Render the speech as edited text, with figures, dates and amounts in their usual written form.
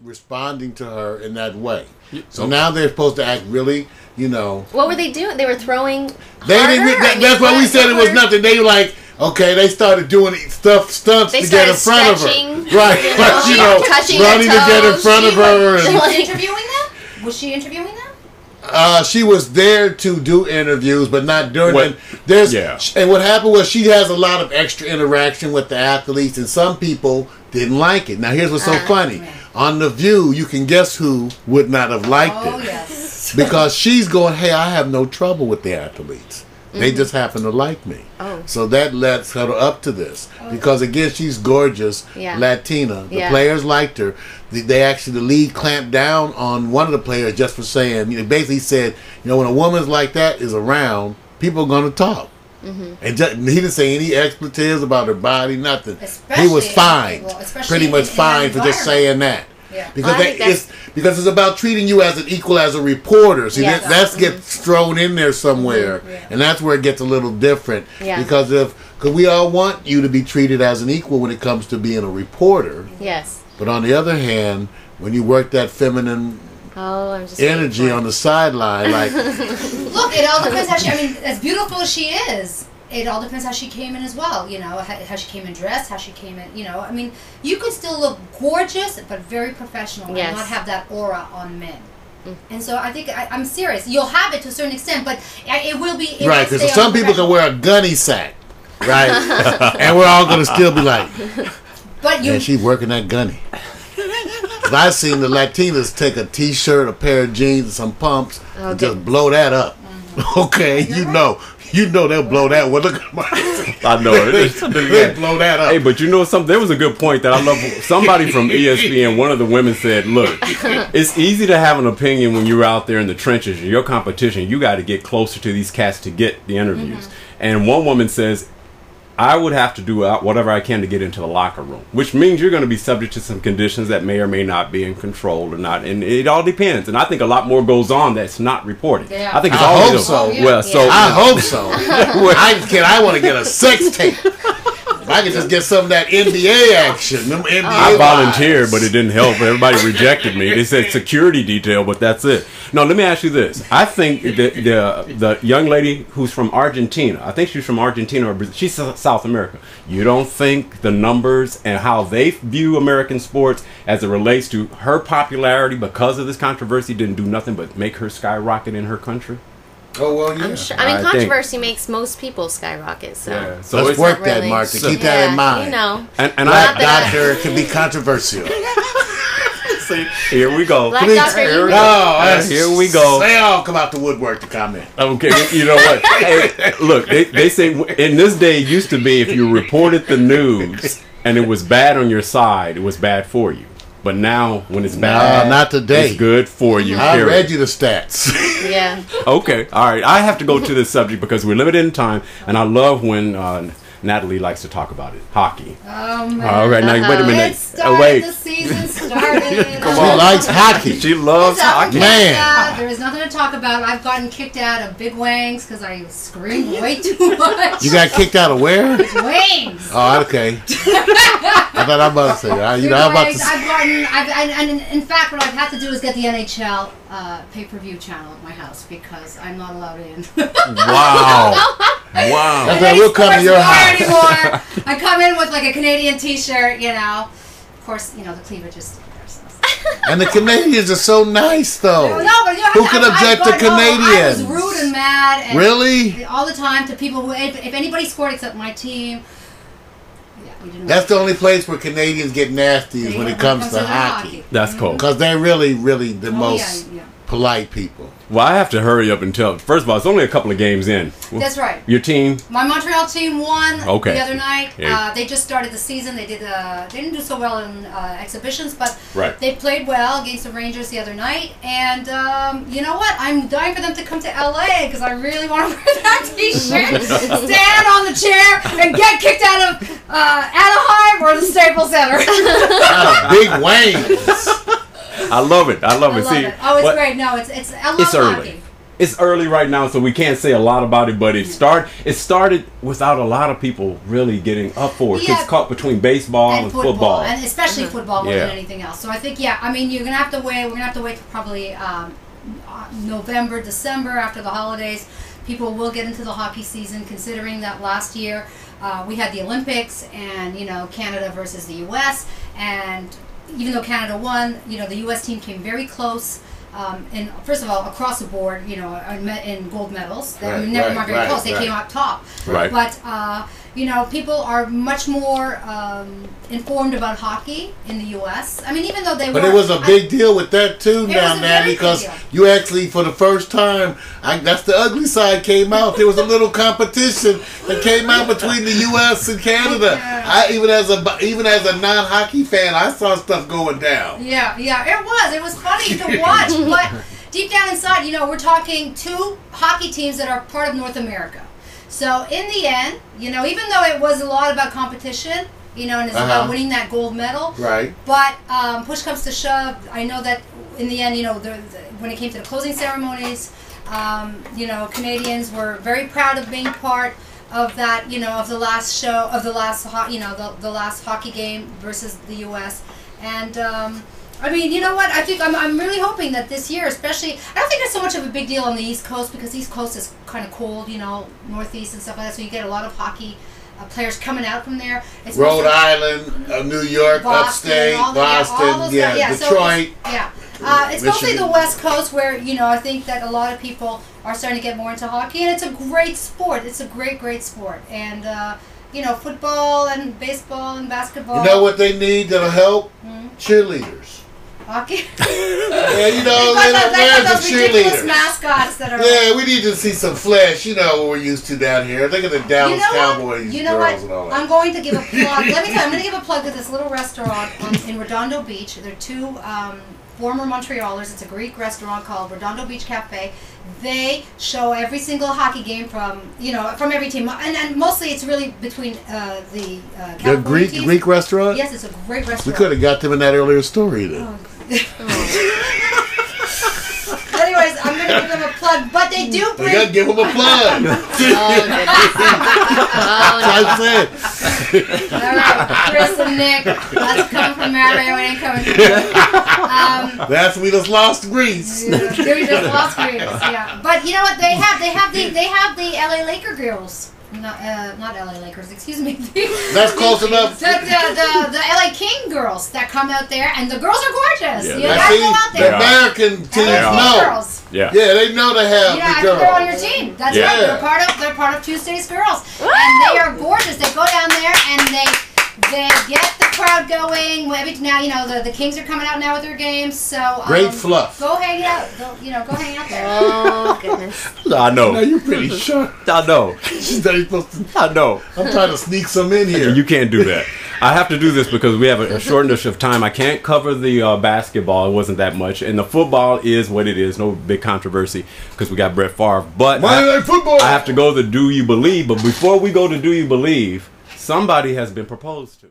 responding to her in that way. So now they're supposed to act really, What were they doing? They were throwing. That's why we said it was nothing. They were like, okay, they started doing stunts to get in front of her. Right. Running to get in front of her. She was interviewing them? Was she interviewing them? She was there to do interviews, but not during And what happened was she has a lot of extra interaction with the athletes, and some people didn't like it. Now, here's what's so funny. Man. On The View, you can guess who would not have liked it. Yes. Because she's going, hey, I have no trouble with the athletes. They just happen to like me. So that lets her up to this. Because, again, she's gorgeous, Latina. The players liked her. They actually, the league clamped down on one of the players just for saying, basically said, when a woman's like that is around, people are going to talk. And he didn't say any expletives about her body, nothing. He was fined, pretty much fined for just saying that. Yeah. Because it's about treating you as an equal as a reporter. See, that gets thrown in there somewhere, and that's where it gets a little different. Yeah. Because we all want you to be treated as an equal when it comes to being a reporter. Yes. But on the other hand, when you work that feminine energy on the sideline, like look, it all depends how she. I mean, as beautiful as she is. It all depends how she came in as well, how she came in dressed, how she came in, I mean, you could still look gorgeous, but very professional and not have that aura on men. And so I think, I'm serious, you'll have it to a certain extent, but it will be... Right, because some people can wear a gunny sack, right? And we're all going to still be like, man, she's working that gunny. I've seen the Latinas take a t-shirt, a pair of jeans, and some pumps, and just blow that up. Okay, they'll blow that one. Look at my I know it. They blow that up. Hey, but something? There was a good point that I love. Somebody from ESPN, one of the women said, look, it's easy to have an opinion when you're out there in the trenches. Your competition, you got to get closer to these cats to get the interviews. And one woman says, I would have to do whatever I can to get into the locker room, which means you're going to be subject to some conditions that may or may not be in control or not, and it all depends. And I think a lot more goes on that's not reported. Yeah. I think it's I hope so. I hope so. I want to get a sex tape. If I could just get some of that NBA action. I volunteered, but it didn't help. Everybody rejected me. They said security detail, but that's it. No, let me ask you this. I think that the young lady who's from Argentina, I think she's from Argentina or Brazil. She's South America. You don't think the numbers and how they view American sports as it relates to her popularity because of this controversy didn't do nothing but make her skyrocket in her country? Oh, well, yeah. I'm sure, controversy makes most people skyrocket. So, so let's work that, Mark, to keep that in mind. And Black Doctor can be controversial. See, here we go. Black Doctor, here we go. They all come out the woodwork to comment. Okay, you know what? Hey, look, they say in this day it used to be if you reported the news and it was bad on your side, it was bad for you. But now, when it's bad, not today. It's good for you. I read you the stats. Yeah. Okay. All right. I have to go to this subject because we're limited in time, and I love when Natalie likes to talk about it. Hockey. Oh man. All right. Now wait a minute. The season started. She likes hockey. She loves hockey. Man. There is nothing to talk about. I've gotten kicked out of Big Wangs because I screamed way too much. You got kicked out of where? Wangs. Oh, okay. I thought I was about to say that. And in fact, what I've had to do is get the NHL pay-per-view channel at my house because I'm not allowed in. Wow. Wow. That's like we'll come to your house. Anymore. I come in with like a Canadian t-shirt, Of course, the cleavage is still there. So. And the Canadians are so nice, though. No, but who can object to Canadians? I was rude and mad. And really? All the time to people who, if anybody scored except my team. That's the only place where Canadians get nasty is when it comes to hockey. That's cool. Because they're really, really the most polite people. Well, I have to hurry up and tell. First of all, it's only a couple of games in. That's right. Your team? My Montreal team won the other night. Yeah. They just started the season. They didn't do so well in exhibitions, but right. They played well against the Rangers the other night. And you know what? I'm dying for them to come to LA because I really want to wear that T-shirt, stand on the chair, and get kicked out of Anaheim or the Staples Center. Big Wayne. I love it. I love it. See, it. Oh, it's great. No, it's I love it's early. hockey. it's early right now, so we can't say a lot about it. But it started without a lot of people really getting up for it. It's caught between baseball and football, and especially football more than anything else. So I think, I mean, you're gonna have to wait. We're gonna have to wait for probably November, December after the holidays. People will get into the hockey season, considering that last year we had the Olympics and Canada versus the U.S. and even though Canada won, the U.S. team came very close. And first of all, across the board, in gold medals, they never were very close. They came up top. Right. But people are much more informed about hockey in the U.S. I mean, even though they were. But it was a big deal with that too now, Natty, because you actually, for the first time, that's the ugly side came out. There was a little competition that came out between the U.S. and Canada. Even as a non-hockey fan, I saw stuff going down. Yeah, it was funny to watch, but deep down inside, we're talking two hockey teams that are part of North America. So in the end, even though it was a lot about competition, and it's about winning that gold medal. Right. But push comes to shove, I know that in the end, when it came to the closing ceremonies, Canadians were very proud of being part of that, of the last show, of the last, the last hockey game versus the U.S. And I mean, you know what? I think I'm really hoping that this year, especially, I don't think it's so much of a big deal on the East Coast because the East Coast is kind of cold, Northeast and stuff like that. So you get a lot of hockey players coming out from there. It's Rhode Island, New York, Boston, upstate, Boston, Detroit. So it's mostly the West Coast where I think that a lot of people are starting to get more into hockey, and it's a great sport. It's a great sport, and football and baseball and basketball. You know what they need that'll help? Cheerleaders. Hockey? Yeah, they got those ridiculous cheerleaders. mascots that are. Yeah, we need to see some flesh. What we're used to down here. Look at the Dallas Cowboys girls and all that. I'm going to give a plug. Let me tell you, I'm going to give a plug to this little restaurant in Redondo Beach. They're two former Montrealers. It's a Greek restaurant called Redondo Beach Cafe. They show every single hockey game from every team, and mostly it's really between the California teams. Greek restaurant. Yes, it's a great restaurant. We could have got them in that earlier story then. Anyways, I'm going to give them a plug, but they do bring. We got to give them a plug. All right, Chris and Nick, that's coming from Mario. It ain't coming from me. That's we just lost Greece. We just lost Greece. Yeah, but you know what? They have the LA Laker girls. Not LA Lakers, excuse me. That's close enough. The LA King girls that come out there, and the girls are gorgeous. Yeah, you guys go out there. The American teams know. Girls. Yeah, they know to have the girls. They're on your team. That's right. They're part of Tuesday's Girls, and they are gorgeous. They go down there and they get the crowd going. Now the Kings are coming out now with their games. So great fluff. Go hang out. Go hang out there. Oh goodness. I know. No, you're pretty sure. I know. I know. I'm trying to sneak some in here. You can't do that. I have to do this because we have a shortness of time. I can't cover the basketball. It wasn't that much. And the football is what it is. No big controversy because we got Brett Favre. But Monday Night Football. I have to go to Do You Believe. But before we go to Do You Believe, somebody has been proposed to.